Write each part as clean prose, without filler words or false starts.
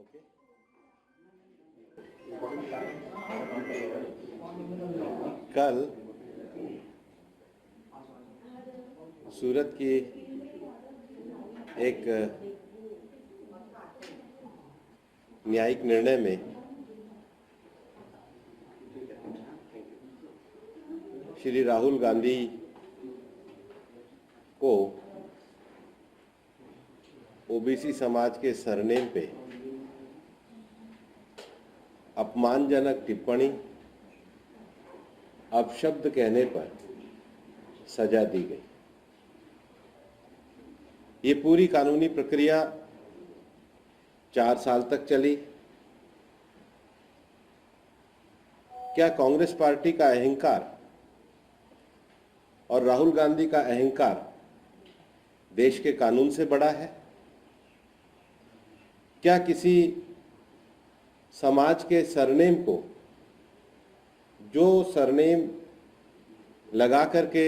Okay. कल सूरत की एक न्यायिक निर्णय में श्री राहुल गांधी को ओबीसी समाज के सरनेम पे अपमानजनक टिप्पणी, अपशब्द कहने पर सजा दी गई। ये पूरी कानूनी प्रक्रिया 4 साल तक चली। क्या कांग्रेस पार्टी का अहंकार और राहुल गांधी का अहंकार देश के कानून से बड़ा है? क्या किसी समाज के सरनेम को, जो सरनेम लगा करके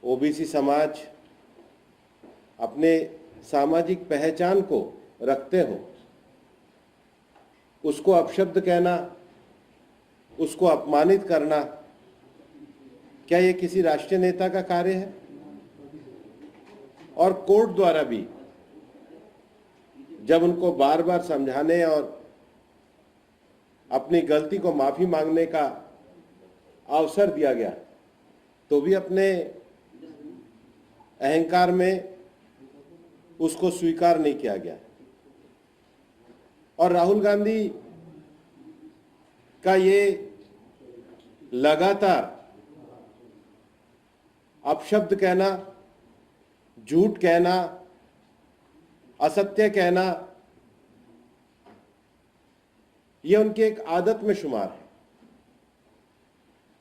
ओबीसी समाज अपने सामाजिक पहचान को रखते हो, उसको अपशब्द कहना, उसको अपमानित करना, क्या ये किसी राष्ट्रीय नेता का कार्य है? और कोर्ट द्वारा भी जब उनको बार बार समझाने और अपनी गलती को माफी मांगने का अवसर दिया गया, तो भी अपने अहंकार में उसको स्वीकार नहीं किया गया। और राहुल गांधी का ये लगातार अपशब्द कहना, झूठ कहना, असत्य कहना, यह उनकी एक आदत में शुमार है।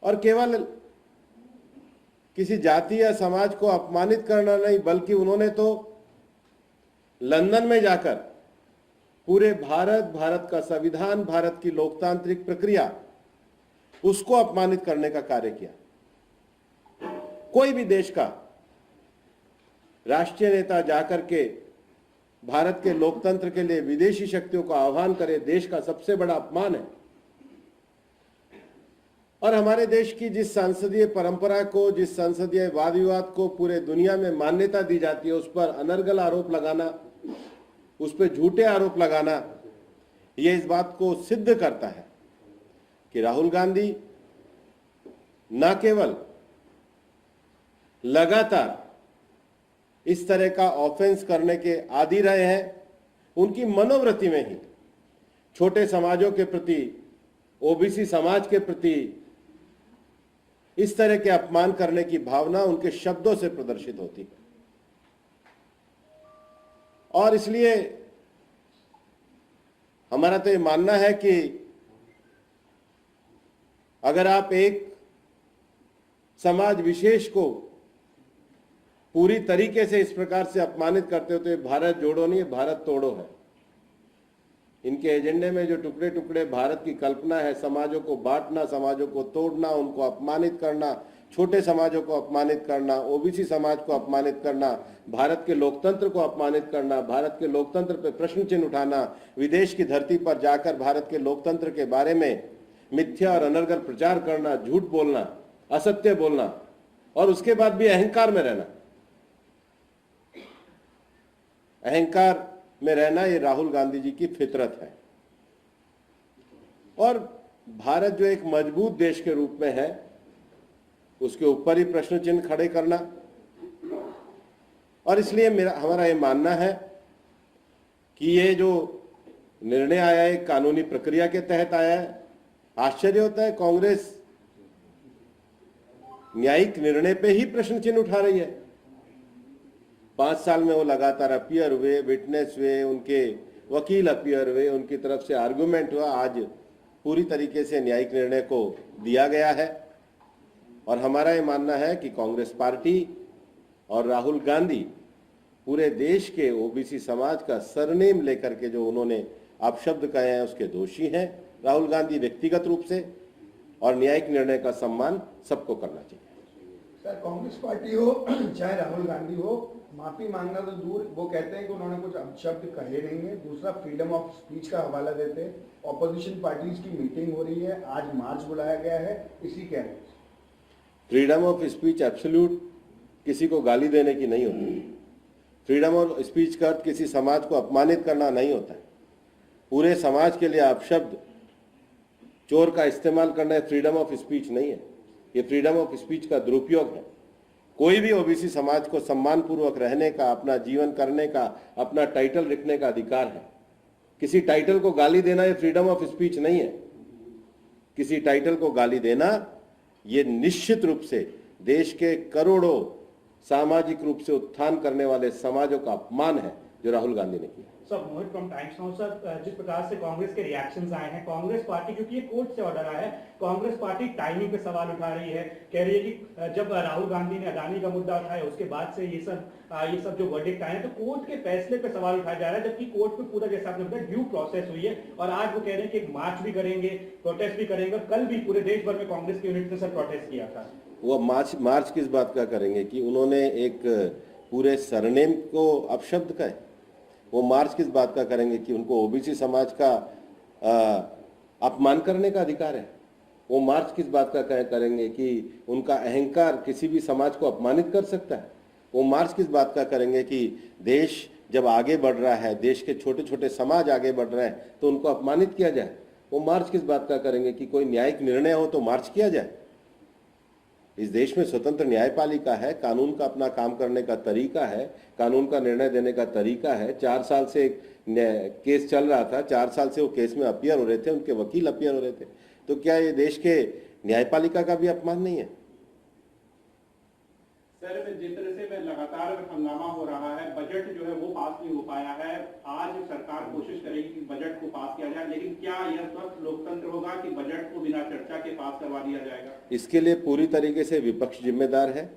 और केवल किसी जाति या समाज को अपमानित करना नहीं, बल्कि उन्होंने तो लंदन में जाकर पूरे भारत का संविधान, भारत की लोकतांत्रिक प्रक्रिया, उसको अपमानित करने का कार्य किया। कोई भी देश का राष्ट्रीय नेता जाकर के भारत के लोकतंत्र के लिए विदेशी शक्तियों का आह्वान करे, देश का सबसे बड़ा अपमान है। और हमारे देश की जिस संसदीय परंपरा को, जिस संसदीय वाद विवाद को पूरे दुनिया में मान्यता दी जाती है, उस पर अनर्गल आरोप लगाना, उस पर झूठे आरोप लगाना, यह इस बात को सिद्ध करता है कि राहुल गांधी न केवल लगातार इस तरह का ऑफेंस करने के आदी रहे हैं, उनकी मनोवृत्ति में ही छोटे समाजों के प्रति, ओबीसी समाज के प्रति इस तरह के अपमान करने की भावना उनके शब्दों से प्रदर्शित होती है। और इसलिए हमारा तो ये मानना है कि अगर आप एक समाज विशेष को पूरी तरीके से इस प्रकार से अपमानित करते हो, तो ये भारत जोड़ो नहीं, भारत तोड़ो है। इनके एजेंडे में जो टुकड़े टुकड़े भारत की कल्पना है, समाजों को बांटना, समाजों को तोड़ना, उनको अपमानित करना, छोटे समाजों को अपमानित करना, ओबीसी समाज को अपमानित करना, भारत के लोकतंत्र को अपमानित करना, भारत के लोकतंत्र पर प्रश्न चिन्ह उठाना, विदेश की धरती पर जाकर भारत के लोकतंत्र के बारे में मिथ्या और अनर्गल प्रचार करना, झूठ बोलना, असत्य बोलना, और उसके बाद भी अहंकार में रहना। अहंकार में रहना ये राहुल गांधी जी की फितरत है। और भारत जो एक मजबूत देश के रूप में है, उसके ऊपर ही प्रश्न चिन्ह खड़े करना। और इसलिए हमारा ये मानना है कि ये जो निर्णय आया है कानूनी प्रक्रिया के तहत आया है। आश्चर्य होता है, कांग्रेस न्यायिक निर्णय पे ही प्रश्न चिन्ह उठा रही है। 5 साल में वो लगातार अपीयर हुए, विटनेस हुए, उनके वकील अपीयर हुए, उनकी तरफ से आर्गुमेंट हुआ, आज पूरी तरीके से न्यायिक निर्णय को दिया गया है। और हमारा ये मानना है कि कांग्रेस पार्टी और राहुल गांधी पूरे देश के ओबीसी समाज का सरनेम लेकर के जो उन्होंने अपशब्द कहे हैं, उसके दोषी हैं। राहुल गांधी व्यक्तिगत रूप से, और न्यायिक निर्णय का सम्मान सबको करना चाहिए। सर कांग्रेस पार्टी हो चाहे राहुल गांधी हो, माफी मांगना तो दूर, वो कहते हैं कि उन्होंने कुछ अपशब्द कहे नहीं है। दूसरा, फ्रीडम ऑफ स्पीच का हवाला देते हैं। ऑपोजिशन पार्टीज की मीटिंग हो रही है, आज मार्च बुलाया गया है, इसी के फ्रीडम ऑफ स्पीच एब्सोल्यूट किसी को गाली देने की नहीं होती। फ्रीडम ऑफ स्पीच का अर्थ किसी समाज को अपमानित करना नहीं होता है। पूरे समाज के लिए अपशब्द चोर का इस्तेमाल करना फ्रीडम ऑफ स्पीच नहीं है, ये फ्रीडम ऑफ स्पीच का दुरुपयोग है। कोई भी ओबीसी समाज को सम्मानपूर्वक रहने का, अपना जीवन करने का, अपना टाइटल रखने का अधिकार है। किसी टाइटल को गाली देना ये फ्रीडम ऑफ स्पीच नहीं है। किसी टाइटल को गाली देना ये निश्चित रूप से देश के करोड़ों सामाजिक रूप से उत्थान करने वाले समाजों का अपमान है जो राहुल गांधी ने किया। Sir, Mohit from times now. Sir, जिस प्रकार से कांग्रेस के रिएक्शंस आए हैं, कांग्रेस पार्टी, क्योंकि ये कोर्ट से ऑर्डर आया है, कांग्रेस पार्टी टाइमिंग पे सवाल उठा रही है। कह रही है कि जब राहुल गांधी ने अदानी का मुद्दा उठाया उसके बाद से ये सब जो वर्डिक्ट आए हैं, तो कोर्ट के फैसले पे सवाल उठाया जा रहा है, जबकि कोर्ट पे पूरा, जैसा आपने बताया, ड्यू प्रोसेस हुई है। और आज वो कह रहे हैं कि एक मार्च भी करेंगे, प्रोटेस्ट भी करेंगे। कल भी पूरे देश भर में कांग्रेस की यूनिट ने सर प्रोटेस्ट किया था। वो मार्च किस बात का करेंगे कि उन्होंने एक पूरे सरनेम को अपशब्द कहे? वो मार्च किस बात का करेंगे कि उनको ओबीसी समाज का अपमान करने का अधिकार है? वो मार्च किस बात का करेंगे कि उनका अहंकार किसी भी समाज को अपमानित कर सकता है? वो मार्च किस बात का करेंगे कि देश जब आगे बढ़ रहा है, देश के छोटे छोटे समाज आगे बढ़ रहे हैं, तो उनको अपमानित किया जाए? वो मार्च किस बात का करेंगे कि कोई न्यायिक निर्णय हो तो मार्च किया जाए? इस देश में स्वतंत्र न्यायपालिका है, कानून का अपना काम करने का तरीका है, कानून का निर्णय देने का तरीका है। 4 साल से एक केस चल रहा था, 4 साल से वो केस में अपीयर हो रहे थे, उनके वकील अपीयर हो रहे थे। तो क्या ये देश के न्यायपालिका का भी अपमान नहीं है? सर, जिस तरह से लगातार हंगामा हो रहा है, बजट जो है वो पास नहीं हो पाया है। आज सरकार कोशिश करेगी कि बजट को पास किया जाए, लेकिन क्या यह स्वस्थ लोकतंत्र होगा कि बजट को बिना चर्चा के पास करवा दिया जाएगा? इसके लिए पूरी तरीके से विपक्ष जिम्मेदार है।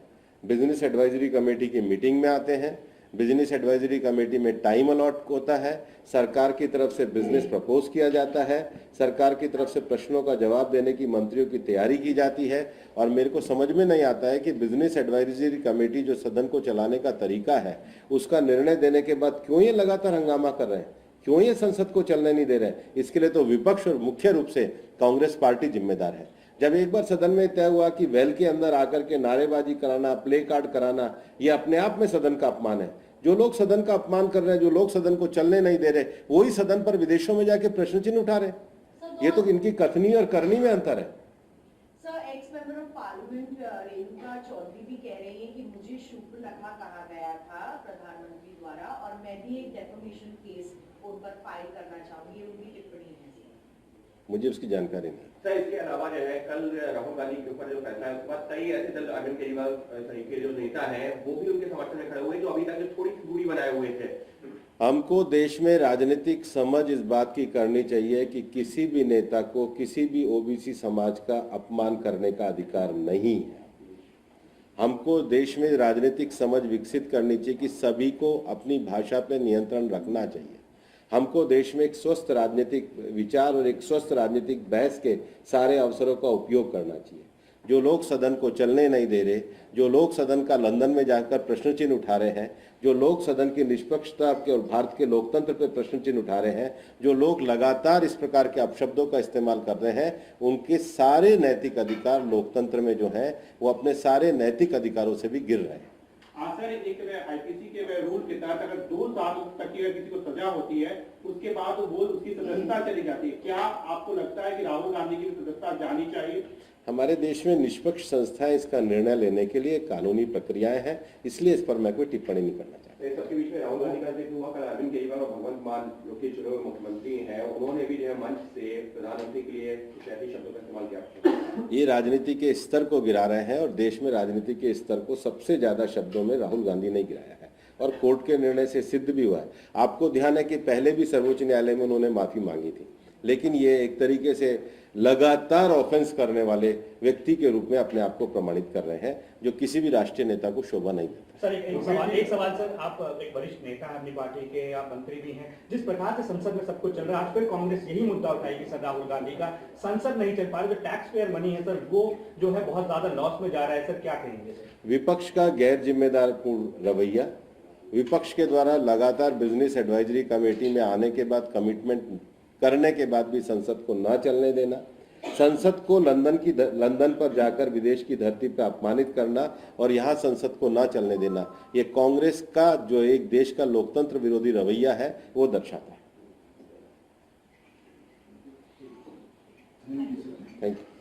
बिजनेस एडवाइजरी कमेटी की मीटिंग में आते हैं, बिजनेस एडवाइजरी कमेटी में टाइम अलॉट होता है, सरकार की तरफ से बिजनेस प्रपोज किया जाता है, सरकार की तरफ से प्रश्नों का जवाब देने की मंत्रियों की तैयारी की जाती है। और मेरे को समझ में नहीं आता है कि बिजनेस एडवाइजरी कमेटी जो सदन को चलाने का तरीका है, उसका निर्णय देने के बाद क्यों ये लगातार हंगामा कर रहे हैं, क्यों ये संसद को चलने नहीं दे रहे हैं? इसके लिए तो विपक्ष और मुख्य रूप से कांग्रेस पार्टी जिम्मेदार है। जब एक बार सदन में तय हुआ कि वेल के अंदर आकर के नारेबाजी कराना, प्ले कार्ड कराना, ये अपने आप में सदन का अपमान है। जो लोग सदन का अपमान कर रहे हैं, जो लोग सदन को चलने नहीं दे रहे, वही सदन पर विदेशों में जाके प्रश्न चिन्ह उठा रहे। ये तो इनकी कथनी और करनी में अंतर है। Sir, ex member of parliament Renuka Chaudhary भी कह रही है कि मुझे शूर्पणखा कहा गया था प्रधानमंत्री द्वारा, और मैं भी एक डेफेमेशन केस उन पर फाइल करना चाहूंगी। ये उनकी टिप्पणी है। मुझे उसकी जानकारी नहीं। सर, इसके अलावा जो है, कल राहुल गांधी के ऊपर जो फैसला है उसके बाद कई ऐसे दल, अरविंद केजरीवाल के जो नेता हैं वो भी उनके समर्थन में खड़े हुए, जो अभी तक जो थोड़ी दूरी बनाए हुए थे। हमको देश में राजनीतिक समझ इस बात की करनी चाहिए कि किसी भी नेता को किसी भी ओबीसी समाज का अपमान करने का अधिकार नहीं है। हमको देश में राजनीतिक समझ विकसित करनी चाहिए कि सभी को अपनी भाषा पर नियंत्रण रखना चाहिए। हमको देश में एक स्वस्थ राजनीतिक विचार और एक स्वस्थ राजनीतिक बहस के सारे अवसरों का उपयोग करना चाहिए। जो लोग सदन को चलने नहीं दे रहे, जो लोग सदन का लंदन में जाकर प्रश्न चिन्ह उठा रहे हैं, जो लोग सदन की निष्पक्षता के और भारत के लोकतंत्र पर प्रश्न चिन्ह उठा रहे हैं, जो लोग लगातार इस प्रकार के अपशब्दों का इस्तेमाल कर रहे हैं, उनके सारे नैतिक अधिकार लोकतंत्र में जो है वो अपने सारे नैतिक अधिकारों से भी गिर रहे हैं। सर, एक आईपीसी के रूल के तहत अगर 2 साल तक की किसी को सजा होती है, उसके बाद वो उसकी सदस्यता चली जाती है। क्या आपको लगता है कि राहुल गांधी की सदस्यता जानी चाहिए? हमारे देश में निष्पक्ष संस्थाएं इसका निर्णय लेने के लिए कानूनी प्रक्रियाएं हैं, इसलिए इस पर मैं कोई टिप्पणी नहीं करना चाहता। इस सबके बीच में राहुल गांधी का जिक्र हुआ, कल अरविंद केजरीवाल और भगवंत मान जो कि चुने हुए मुख्यमंत्री हैं, उन्होंने भी जो है मंच से प्रधानमंत्री के लिए कुछ ऐसे शब्दों का इस्तेमाल किया। ये राजनीति के स्तर को गिरा रहे हैं और देश में राजनीति के स्तर को सबसे ज्यादा शब्दों में राहुल गांधी ने गिराया है और कोर्ट के निर्णय से सिद्ध भी हुआ है। आपको ध्यान है कि पहले भी सर्वोच्च न्यायालय में उन्होंने माफी मांगी थी, लेकिन ये एक तरीके से लगातार ऑफेंस करने वाले व्यक्ति के रूप में अपने आप को प्रमाणित कर रहे हैं, जो किसी भी राष्ट्रीय नेता को शोभा नहीं देता। सर एक सवाल सर, आप एक वरिष्ठ नेता हैं अपनी पार्टी के, आप मंत्री भी हैं, जिस प्रकार से संसद में सब कुछ चल रहा है, आज फिर कांग्रेस यही मुद्दा उठाएगी सर राहुल गांधी का, संसद नहीं चल पा रहा, जो टैक्स पेयर मनी है सर वो जो है बहुत ज्यादा लॉस में जा रहा है सर, क्या कहेंगे सर? विपक्ष का गैर जिम्मेदार पूर्ण रवैया, विपक्ष के द्वारा लगातार बिजनेस एडवाइजरी कमेटी में आने के बाद कमिटमेंट करने के बाद भी संसद को ना चलने देना, संसद को लंदन पर जाकर विदेश की धरती पर अपमानित करना और यहाँ संसद को ना चलने देना, ये कांग्रेस का जो एक देश का लोकतंत्र विरोधी रवैया है वो दर्शाता है। Thank you.